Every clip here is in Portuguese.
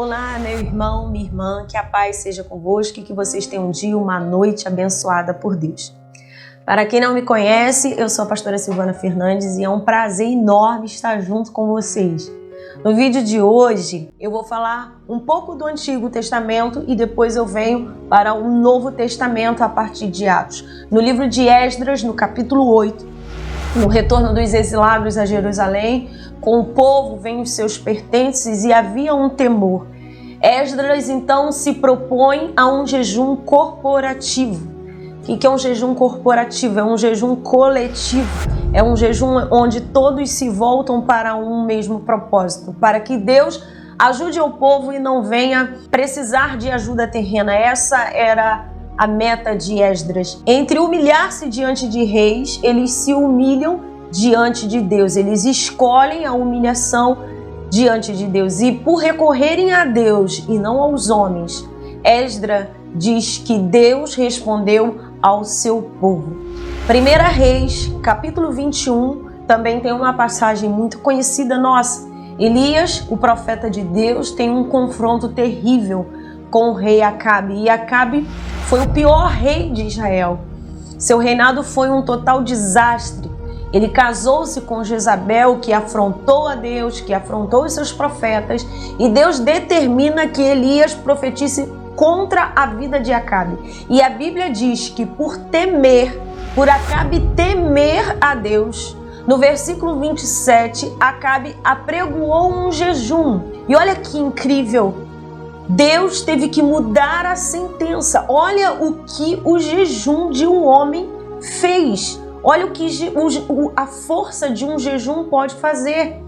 Olá, meu irmão, minha irmã, que a paz seja convosco e que vocês tenham um dia, uma noite abençoada por Deus. Para quem não me conhece, eu sou a pastora Silvana Fernandes e é um prazer enorme estar junto com vocês. No vídeo de hoje, eu vou falar um pouco do Antigo Testamento e depois eu venho para o Novo Testamento a partir de Atos. No livro de Esdras, no capítulo 8, no retorno dos exilados a Jerusalém, com o povo vêm os seus pertences e havia um temor. Esdras então se propõe a um jejum corporativo. O que é um jejum corporativo? É um jejum coletivo. É um jejum onde todos se voltam para um mesmo propósito, para que Deus ajude o povo e não venha precisar de ajuda terrena. Essa era a meta de Esdras. Entre humilhar-se diante de reis, eles se humilham diante de Deus. Eles escolhem a humilhação diante de Deus. E por recorrerem a Deus e não aos homens, Esdras diz que Deus respondeu ao seu povo. 1 Reis, capítulo 21, também tem uma passagem muito conhecida nossa. Elias, o profeta de Deus, tem um confronto terrível com o rei Acabe. E Acabe foi o pior rei de Israel. Seu reinado foi um total desastre. Ele casou-se com Jezabel, que afrontou a Deus, que afrontou os seus profetas, e Deus determina que Elias profetize contra a vida de Acabe. E a Bíblia diz que por Acabe temer a Deus, no versículo 27, Acabe apregoou um jejum. E olha que incrível, Deus teve que mudar a sentença. Olha o que o jejum de um homem fez. Olha o que a força de um jejum pode fazer.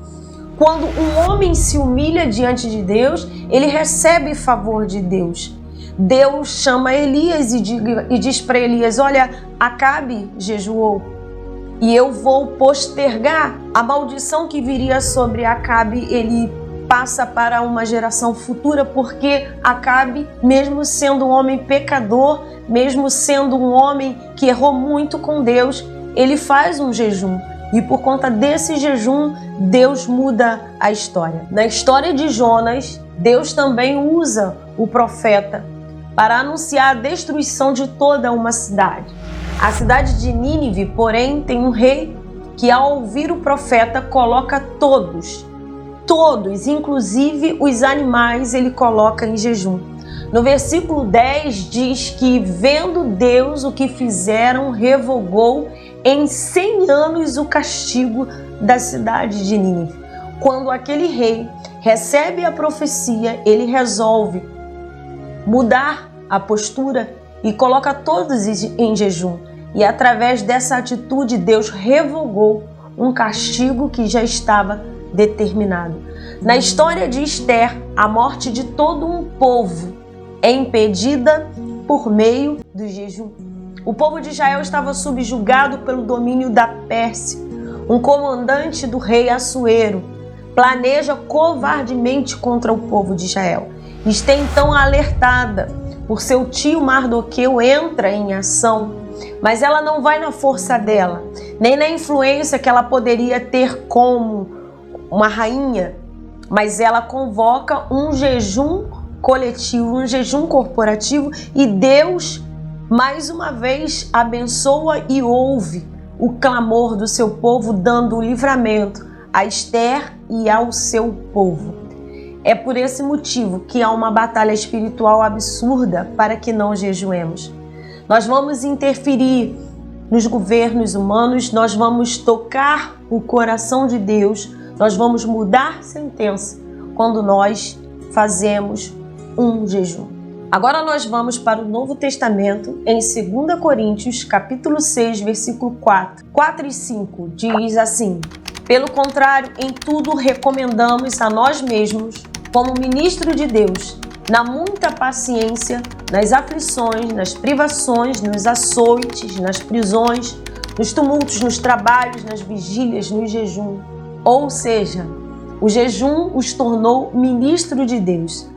Quando um homem se humilha diante de Deus, ele recebe favor de Deus. Deus chama Elias e diz para Elias: olha, Acabe jejuou e eu vou postergar a maldição que viria sobre Acabe. Ele passa para uma geração futura, porque Acabe, mesmo sendo um homem pecador, mesmo sendo um homem que errou muito com Deus, ele faz um jejum. E por conta desse jejum, Deus muda a história. Na história de Jonas, Deus também usa o profeta para anunciar a destruição de toda uma cidade. A cidade de Nínive, porém, tem um rei que, ao ouvir o profeta, coloca todos, inclusive os animais, ele coloca em jejum. No versículo 10 diz que, vendo Deus o que fizeram, revogou em 100 anos o castigo da cidade de Nínive. Quando aquele rei recebe a profecia, ele resolve mudar a postura e coloca todos em jejum. E através dessa atitude, Deus revogou um castigo que já estava determinado. Na história de Esther, a morte de todo um povo é impedida por meio do jejum. O povo de Israel estava subjugado pelo domínio da Pérsia. Um comandante do rei Assuero planeja covardemente contra o povo de Israel. Esther, então, alertada por seu tio Mardoqueu, entra em ação, mas ela não vai na força dela, nem na influência que ela poderia ter como uma rainha, mas ela convoca um jejum coletivo, um jejum corporativo, e Deus, mais uma vez, abençoa e ouve o clamor do seu povo, dando o livramento a Esther e ao seu povo. É por esse motivo que há uma batalha espiritual absurda para que não jejuemos. Nós vamos interferir nos governos humanos, nós vamos tocar o coração de Deus, nós vamos mudar sentença quando nós fazemos um jejum. Agora nós vamos para o Novo Testamento, em 2 Coríntios, capítulo 6, versículo 4 e 5, diz assim: pelo contrário, em tudo recomendamos a nós mesmos, como ministro de Deus, na muita paciência, nas aflições, nas privações, nos açoites, nas prisões, nos tumultos, nos trabalhos, nas vigílias, no jejum. Ou seja, o jejum os tornou ministro de Deus.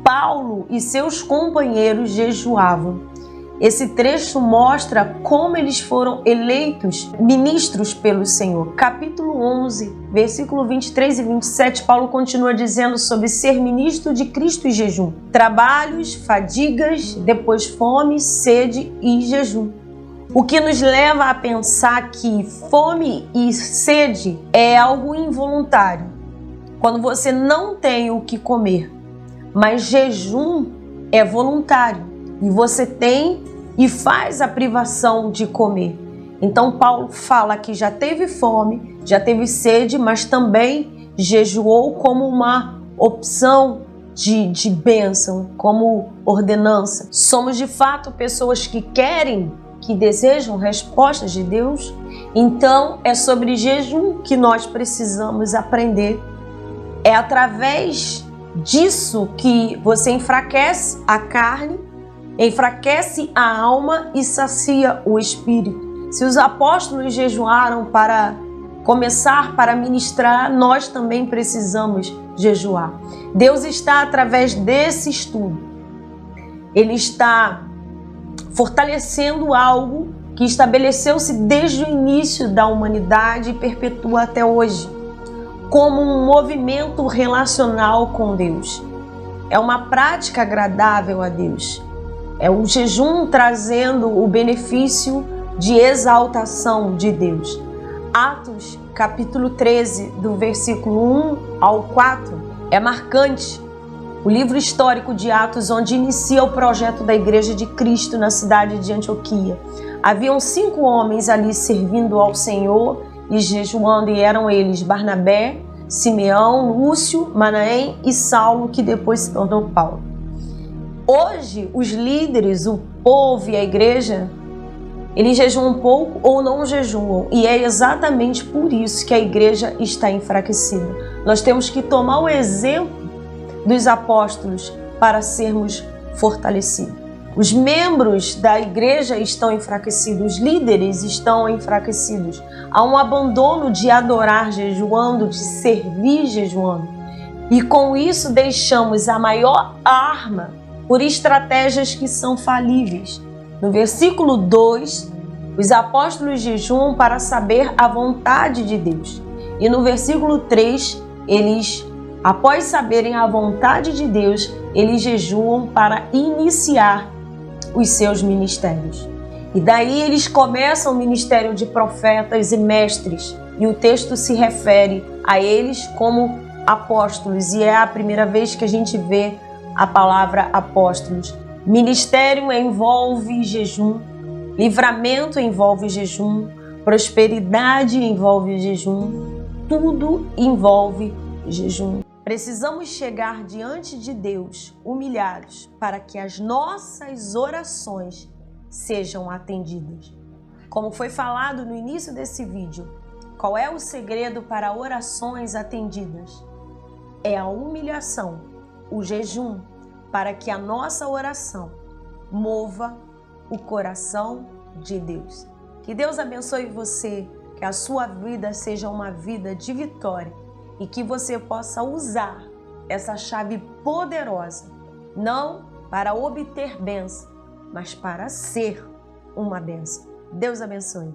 Paulo e seus companheiros jejuavam. Esse trecho mostra como eles foram eleitos ministros pelo Senhor. Capítulo 11, versículo 23 e 27, Paulo continua dizendo sobre ser ministro de Cristo e jejum. Trabalhos, fadigas, depois fome, sede e jejum. O que nos leva a pensar que fome e sede é algo involuntário, quando você não tem o que comer. Mas jejum é voluntário e você tem e faz a privação de comer. Então Paulo fala que já teve fome, já teve sede, mas também jejuou como uma opção de bênção, como ordenança. Somos de fato pessoas que querem, que desejam respostas de Deus. Então é sobre jejum que nós precisamos aprender. É através disso que você enfraquece a carne, enfraquece a alma e sacia o espírito. Se os apóstolos jejuaram para começar, para ministrar, nós também precisamos jejuar. Deus está através desse estudo. Ele está fortalecendo algo que estabeleceu-se desde o início da humanidade e perpetua até hoje, como um movimento relacional com Deus. É uma prática agradável a Deus. É o jejum trazendo o benefício de exaltação de Deus. Atos, capítulo 13, do versículo 1 ao 4, é marcante. O livro histórico de Atos, onde inicia o projeto da Igreja de Cristo na cidade de Antioquia. Haviam 5 homens ali servindo ao Senhor e jejuando, e eram eles Barnabé, Simeão, Lúcio, Manaém e Saulo, que depois se tornou Paulo. Hoje, os líderes, o povo e a igreja, eles jejuam um pouco ou não jejuam, e é exatamente por isso que a igreja está enfraquecida. Nós temos que tomar o exemplo dos apóstolos para sermos fortalecidos. Os membros da igreja estão enfraquecidos, os líderes estão enfraquecidos. Há um abandono de adorar jejuando, de servir jejuando. E com isso deixamos a maior arma por estratégias que são falíveis. No versículo 2, os apóstolos jejuam para saber a vontade de Deus. E no versículo 3, eles, após saberem a vontade de Deus, eles jejuam para iniciar os seus ministérios. E daí eles começam o ministério de profetas e mestres. E o texto se refere a eles como apóstolos. E é a primeira vez que a gente vê a palavra apóstolos. Ministério envolve jejum, livramento envolve jejum, prosperidade envolve jejum, tudo envolve jejum. Precisamos chegar diante de Deus humilhados para que as nossas orações sejam atendidas. Como foi falado no início desse vídeo, qual é o segredo para orações atendidas? É a humilhação, o jejum, para que a nossa oração mova o coração de Deus. Que Deus abençoe você, que a sua vida seja uma vida de vitória e que você possa usar essa chave poderosa, não para obter bênção, mas para ser uma bênção. Deus abençoe.